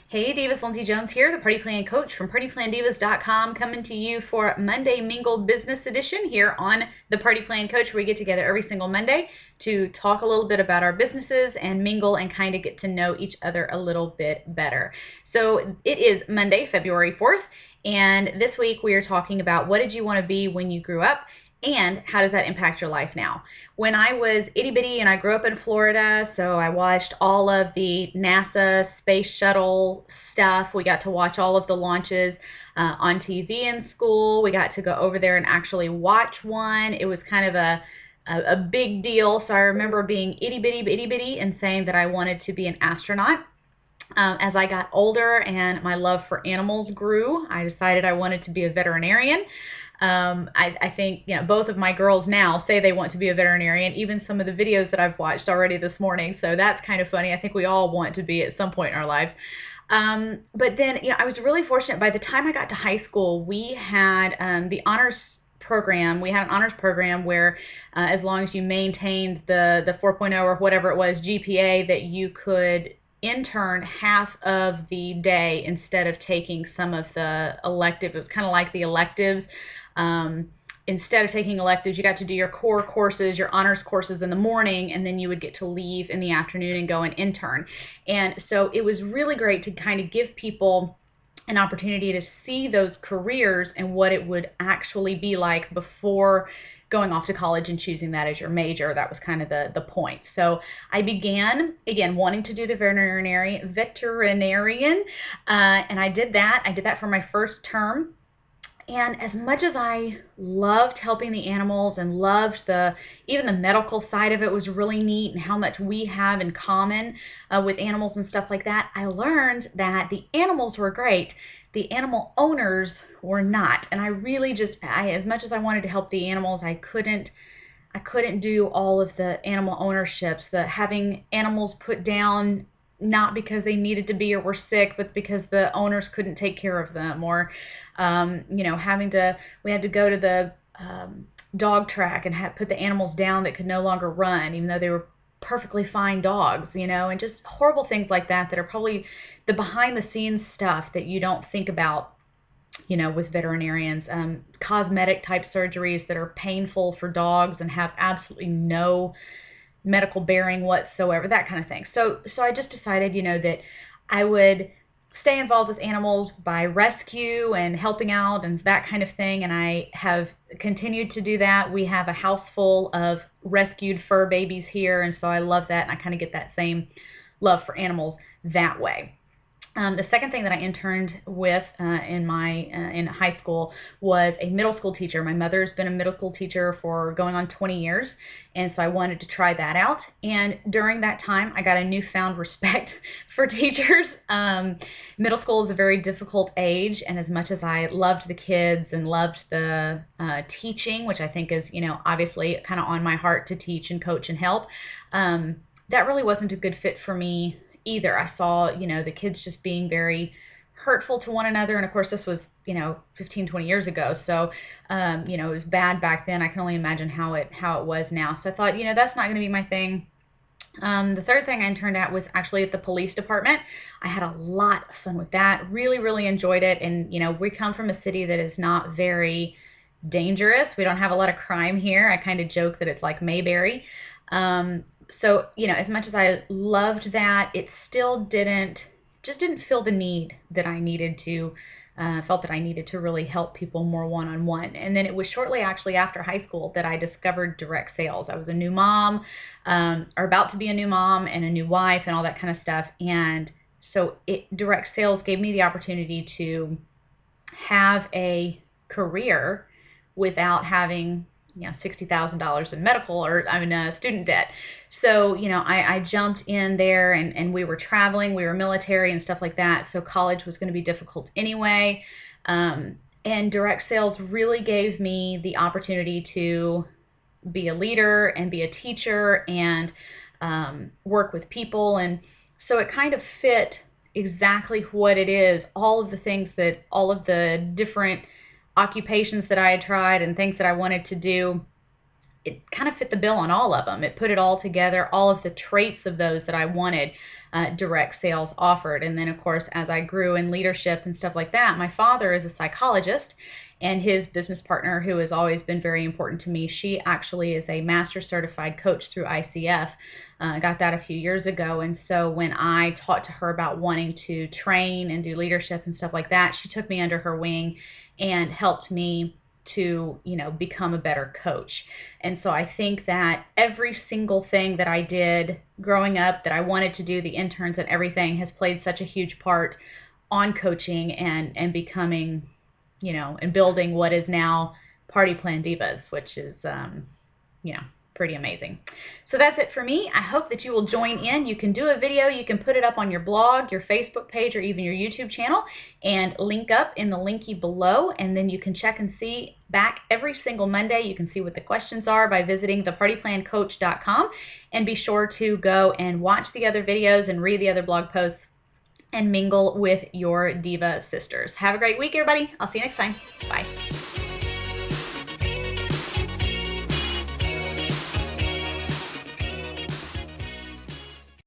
Hey Divas, Lindsay Jones here, the Party Plan Coach from PartyPlanDivas.com, coming to you for Monday Mingle Business Edition here on the Party Plan Coach, where we get together every single Monday to talk a little bit about our businesses and mingle and kind of get to know each other a little bit better. So it is Monday, February 4th, and this week we are talking about what did you want to be when you grew up, and how does that impact your life now? When I was itty bitty and I grew up in Florida, so I watched all of the NASA space shuttle stuff. We got to watch all of the launches on TV in school. We got to go over there and actually watch one. It was kind of a big deal. So I remember being itty bitty and saying that I wanted to be an astronaut. As I got older and my love for animals grew, I decided I wanted to be a veterinarian. I think both of my girls now say they want to be a veterinarian, even some of the videos that I've watched already this morning. So that's kind of funny. I think we all want to be at some point in our lives. But then I was really fortunate. By the time I got to high school, we had the honors program. We had an honors program where as long as you maintained the 4.0 or whatever it was GPA, that you could intern half of the day instead of taking some of the elective. It was kind of like the electives. Instead of taking electives, you got to do your core courses, your honors courses in the morning, and then you would get to leave in the afternoon and go and intern. And so it was really great to kind of give people an opportunity to see those careers and what it would actually be like before going off to college and choosing that as your major. That was kind of the point. So I began, again, wanting to do the veterinarian, and I did that. I did that for my first term. And as much as I loved helping the animals and loved even the medical side of it was really neat, and how much we have in common with animals and stuff like that, I learned that the animals were great. The animal owners were not. And I really as much as I wanted to help the animals, I couldn't do all of the animal ownerships, having animals put down not because they needed to be or were sick, but because the owners couldn't take care of them, or we had to go to the dog track and put the animals down that could no longer run, even though they were perfectly fine dogs, and just horrible things like that are probably the behind the scenes stuff that you don't think about, with veterinarians. Cosmetic type surgeries that are painful for dogs and have absolutely no medical bearing whatsoever, that kind of thing. So I just decided, that I would stay involved with animals by rescue and helping out and that kind of thing, and I have continued to do that. We have a house full of rescued fur babies here, and so I love that, and I kind of get that same love for animals that way. The second thing that I interned with in high school was a middle school teacher. My mother's been a middle school teacher for going on 20 years, and so I wanted to try that out. And during that time, I got a newfound respect for teachers. Middle school is a very difficult age, and as much as I loved the kids and loved the teaching, which I think is, obviously kind of on my heart to teach and coach and help, that really wasn't a good fit for me either. I saw, the kids just being very hurtful to one another. And of course, this was, 15, 20 years ago. So, it was bad back then. I can only imagine how it was now. So I thought, that's not going to be my thing. The third thing I interned at was actually at the police department. I had a lot of fun with that. Really, really enjoyed it. And, we come from a city that is not very dangerous. We don't have a lot of crime here. I kind of joke that it's like Mayberry. So, as much as I loved that, it still didn't feel the need that I needed to, felt that I needed to really help people more one-on-one. And then it was shortly actually after high school that I discovered direct sales. I was a new mom, or about to be a new mom and a new wife and all that kind of stuff. And so direct sales gave me the opportunity to have a career without having $60,000 in medical student debt. So, I jumped in there, and we were traveling, we were military and stuff like that, so college was going to be difficult anyway. And direct sales really gave me the opportunity to be a leader and be a teacher and work with people. And so it kind of fit exactly what it is, all of the different occupations that I had tried and things that I wanted to do. it kind of fit the bill on all of them. It put it all together, all of the traits of those that I wanted direct sales offered. And then, of course, as I grew in leadership and stuff like that, my father is a psychologist, and his business partner, who has always been very important to me, she actually is a master certified coach through ICF. Got that a few years ago. And so when I talked to her about wanting to train and do leadership and stuff like that, she took me under her wing and helped me to, become a better coach. And so I think that every single thing that I did growing up that I wanted to do, the interns and everything, has played such a huge part on coaching and becoming, and building what is now Party Plan Divas, which is, pretty amazing. So that's it for me. I hope that you will join in. You can do a video, you can put it up on your blog, your Facebook page, or even your YouTube channel, and link up in the linky below, and then you can check and see back every single Monday. You can see what the questions are by visiting thepartyplancoach.com, and be sure to go and watch the other videos and read the other blog posts and mingle with your diva sisters. Have a great week, everybody. I'll see you next time. Bye.